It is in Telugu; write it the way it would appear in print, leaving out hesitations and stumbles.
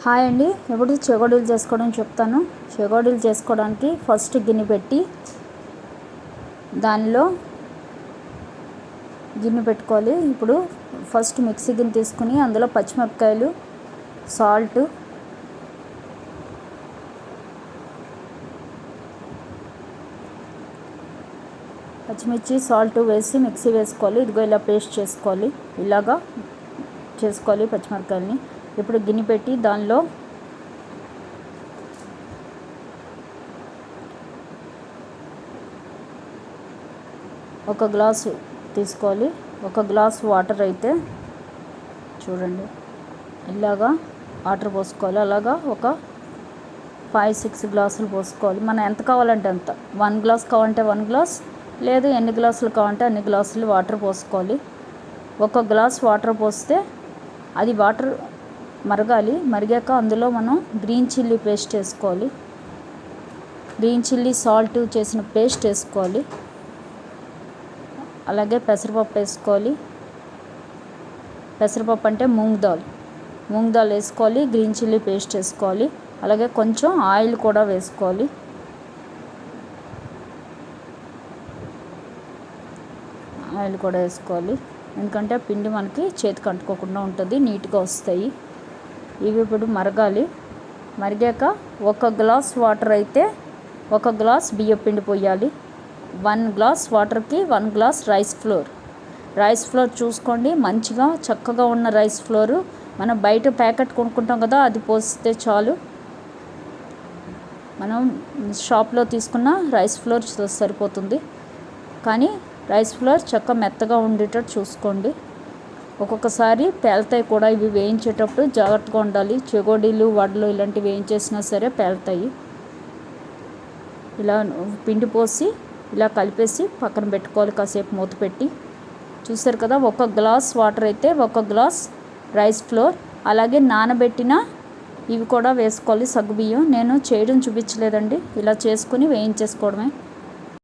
హాయ్ అండి. ఎప్పుడు చెగోడీలు చేసుకోవడం చెప్తాను. చెగోడీలు చేసుకోవడానికి ఫస్ట్ గిన్నె పెట్టి దానిలో గిన్నె పెట్టుకోవాలి. ఇప్పుడు ఫస్ట్ మిక్సీ గిన్నె తీసుకుని అందులో పచ్చిమిరపకాయలు, సాల్ట్, పచ్చిమిర్చి, సాల్ట్ వేసి మిక్సీ వేసుకోవాలి. ఇదిగో ఇలా పేస్ట్ చేసుకోవాలి. ఇలాగా చేసుకోవాలి పచ్చిమిరపకాయలని. ఇప్పుడు గిన్నె పెట్టి దానిలో ఒక గ్లాసు తీసుకోవాలి. ఒక గ్లాస్ వాటర్ అయితే చూడండి ఇలాగా వాటర్ పోసుకోవాలి. అలాగా ఒక 5-6 గ్లాసులు పోసుకోవాలి. మనం ఎంత కావాలంటే అంత. 1 గ్లాస్ కావాలంటే 1 గ్లాస్, లేదు ఎన్ని గ్లాసులు కావాలంటే అన్ని గ్లాసులు వాటర్ పోసుకోవాలి. ఒక గ్లాస్ వాటర్ పోస్తే అది వాటర్ మరగాలి. మరిగాక అందులో మనం గ్రీన్ చిల్లీ పేస్ట్ వేసుకోవాలి. గ్రీన్ చిల్లీ, సాల్ట్ చేసిన పేస్ట్ వేసుకోవాలి. అలాగే పెసరపప్పు వేసుకోవాలి. పెసరపప్పు అంటే మూంగ్ దాల్ వేసుకోవాలి. గ్రీన్ చిల్లీ పేస్ట్ వేసుకోవాలి. అలాగే కొంచెం ఆయిల్ కూడా వేసుకోవాలి. ఎందుకంటే పిండి మనకి చేతికి అంటుకోకుండా ఉంటుంది, నీట్గా వస్తాయి. ఇవి ఇప్పుడు మరగాలి. మరిగాక ఒక గ్లాస్ వాటర్ అయితే 1 గ్లాస్ బియ్యం పిండి పోయాలి. 1 గ్లాస్ వాటర్కి 1 గ్లాస్ రైస్ ఫ్లోర్ చూసుకోండి. మంచిగా చక్కగా ఉన్న రైస్ ఫ్లోరు. మనం బయట ప్యాకెట్ కొనుక్కుంటాం కదా, అది పోస్తే చాలు. మనం షాప్లో తీసుకున్న రైస్ ఫ్లోర్ సరిపోతుంది. కానీ రైస్ ఫ్లోర్ చక్కగా మెత్తగా ఉండేటట్టు చూసుకోండి. ఒక్కొక్కసారి పేలుతాయి కూడా. ఇవి వేయించేటప్పుడు జాగ్రత్తగా ఉండాలి. చెగోడీలు, వడలు ఇలాంటివి వేయించేసినా సరే పేలుతాయి. ఇలా పిండి పోసి ఇలా కలిపేసి పక్కన పెట్టుకోవాలి. కాసేపు మూత పెట్టి. చూసారు కదా, 1 గ్లాస్ వాటర్ అయితే 1 గ్లాస్ రైస్ ఫ్లోర్. అలాగే నానబెట్టిన ఇవి కూడా వేసుకోవాలి, సగ్గుబియ్యం. నేను చేయడం చూపించలేదండి, ఇలా చేసుకుని వేయించేసుకోవడమే.